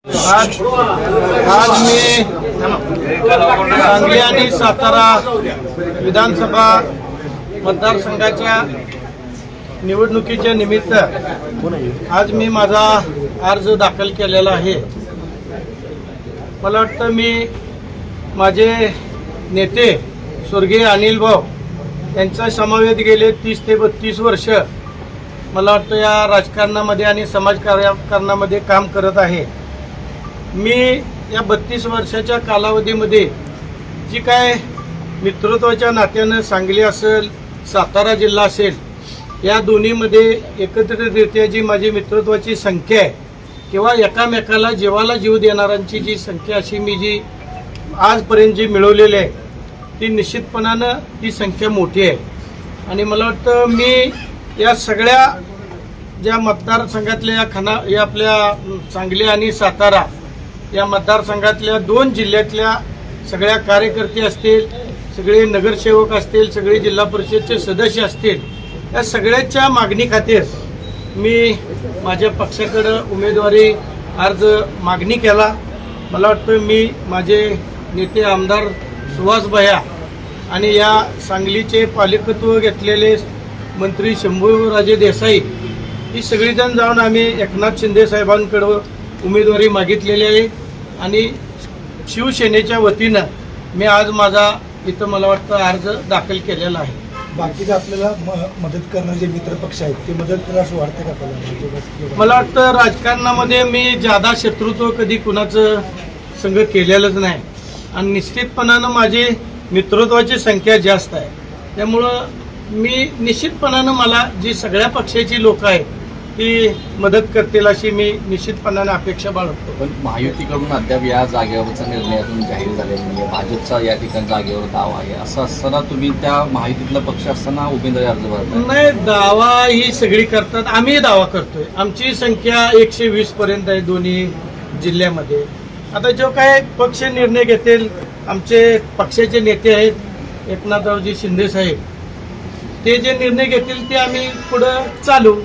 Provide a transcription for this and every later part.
आज मी सांगली आणि सातारा विधानसभा मतदारसंघाच्या निवडणुकीच्या निमित्त आज मी माझा अर्ज दाखल केलेला आहे। मला वाटतं मी माझे नेते स्वर्गीय अनिल भाऊ यांचा समवेत गेले 30 ते 32 वर्ष मला वाटतं या राजकारणामध्ये आणि समाजकारणामध्ये काम करत आहे। मी या 32 वर्षाच्या कालावधीमध्ये जी काय मित्रत्वाच्या नात्यानं सांगली असेल सातारा जिल्हा असेल या दोन्हीमध्ये एकत्रितरित्या जी माझी मित्रत्वाची संख्या आहे किंवा एकामेकाला जीवाला जीव देणाऱ्यांची जी संख्या अशी मी जी आजपर्यंत जी मिळवलेली आहे ती निश्चितपणानं ती संख्या मोठी आहे। आणि मला वाटतं मी या सगळ्या ज्या मतदारसंघातल्या या आपल्या सांगली आणि सातारा या मतदारसंघातल्या 2 जिल्ह्यातल्या सगळ्या कार्यकर्ते असतील, सगळे नगरसेवक असतील, सगळे जिल्हा परिषदचे सदस्य असतील, या सगळ्याच्या मागणी खातीर मी माझ्या पक्षाकडे उमेदवारी अर्ज मागणी केला। मला वाटतं मी माझे नेते आमदार सुहास भैया आणि या सांगलीचे पालकत्व घेतलेले मंत्री शंभूराजे देसाई ही सगळीजण जाऊन आम्ही एकनाथ शिंदे साहेबांकडे उमेदवारी मागितलेली आहे आणि शिवसेनेच्या वतीनं मी आज माझा इथं मला वाटतं अर्ज दाखल केलेला आहे। बाकीचे आपल्याला मदत करणारे जे मित्र पक्ष आहेत ते मदत करा असं वाटतं का आपल्याला? मला वाटतं राजकारणामध्ये मी ज्यादा शत्रुत्व कधी कुणाचं संघ केलेलंच नाही आणि निश्चितपणानं माझी मित्रत्वाची संख्या जास्त आहे। त्यामुळं मी निश्चितपणानं मला जी सगळ्या पक्षाची लोक आहेत ती मदत करतील अशी मी निश्चितपणाने अपेक्षा बाळगतो। पण महायुतीकडून अद्याप या जागेवरचा निर्णय अजून जाहीर झालेला नाही। भाजपचा या ठिकाणी जागेवर दावा आहे असं असताना तुम्ही त्या महायुतीतला पक्ष असताना उमेदवारी अर्ज भरता? नाही, दावा ही सगळी करतात, आम्ही दावा करतोय। आमची संख्या 120 पर्यंत आहे दोन्ही जिल्ह्यामध्ये। आता जो काय पक्ष निर्णय घेतील, आमचे पक्षाचे नेते आहेत एकनाथरावजी शिंदे साहेब, ते जे निर्णय घेतील ते आम्ही पुढं चालू।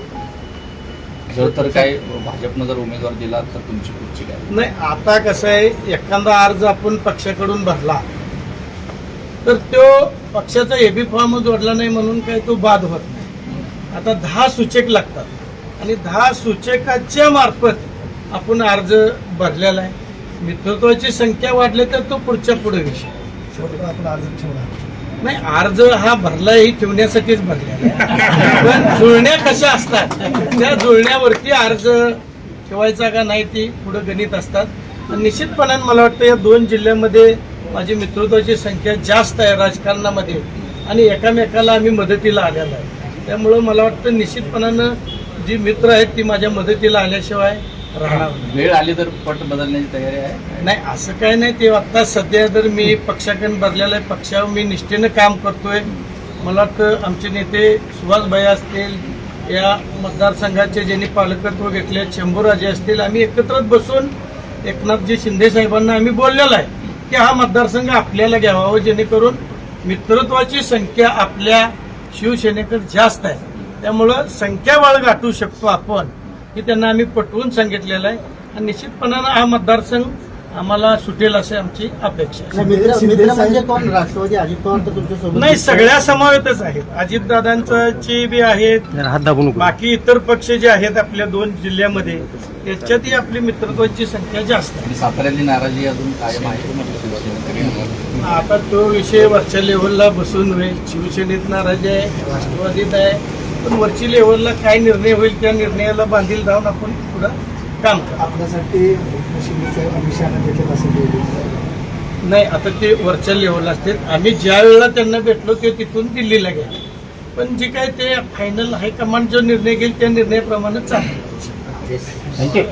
जर तर काय भाजपनं जर उमेदवार दिला तर तुमची पुढची काय? नाही, आता कसं आहे, एखादा अर्ज आपण पक्षाकडून भरला तर तो पक्षाचा एबी फॉर्म जोडला नाही म्हणून काय तो बाद होत नाही। आता 10 सूचक लागतात आणि 10 सूचकाच्या मार्फत आपण अर्ज भरलेला आहे। मित्रत्वाची संख्या वाढली तर तो पुढे विषय। आपण अर्ज ठेवला नाही, अर्ज हा भरलाही ठेवण्यासाठीच भरलेला आहे, पण जुळण्या कशा असतात त्या जुळण्यावरती अर्ज ठेवायचा का नाही ती पुढे गणित असतात। आणि निश्चितपणाने मला वाटतं या 2 जिल्ह्यामध्ये माझी मित्रत्वाची संख्या जास्त आहे राजकारणामध्ये आणि एकामेकाला आम्ही मदतीला आलेला आहे। त्यामुळं मला वाटतं निश्चितपणानं जी मित्र आहेत ती माझ्या मदतीला आल्याशिवाय राहणार नाही। वेळ आली तर पट बदलण्याची तयारी आहे? नाही, असं काही नाही। ते आता सध्या तर मी पक्षाकडे भरलेलं आहे, पक्षावर मी निष्ठेनं काम करतोय। मला वाटतं आमचे नेते सुहास भैया असतील, या मतदारसंघाचे ज्यांनी पालकत्व घेतले शंभूराजे असतील, आम्ही एकत्र बसून एकनाथजी शिंदे साहेबांना आम्ही बोललेलं आहे की हा मतदारसंघ आपल्याला घ्यावा, जेणेकरून मित्रत्वाची संख्या आपल्या शिवसेनेकडे जास्त आहे। त्यामुळं संख्याबळ गाठू शकतो आपण की त्यांना आम्ही पटवून सांगितलेलं आहे आणि निश्चितपणानं हा मतदारसंघ आम्हाला सुटेल अशी आमची अपेक्षा आहे। म्हणजे कोण? राष्ट्रवादी अजित पवार तर तुमच्यासोबत नाही, सगळ्या समावेतच आहेत। अजितदादांची बी आहेत, बाकी इतर पक्ष जे आहेत आपल्या 2 जिल्ह्यामध्ये त्याच्यातही आपली मित्रत्वाची संख्या जास्त आहे। साताऱ्यातली नाराजी अजून कायम आहे? आता तो विषय वरच्या लेव्हलला बसून होईल। शिवसेनेत नाराजी आहे, राष्ट्रवादीत आहे, पण वरची लेव्हलला काय निर्णय होईल त्या निर्णयाला बांधील राहून आपण पुढं काम करू। आपल्यासाठी अमिषानं घेतलं असं नाही, आता ते वरच्या लेव्हलला असते। आम्ही ज्या वेळेला त्यांना भेटलो ते तिथून दिल्लीला गेले, पण जे काय ते फायनल हायकमांड जो निर्णय घेईल त्या निर्णयाप्रमाणे चालेल। थँक्यू.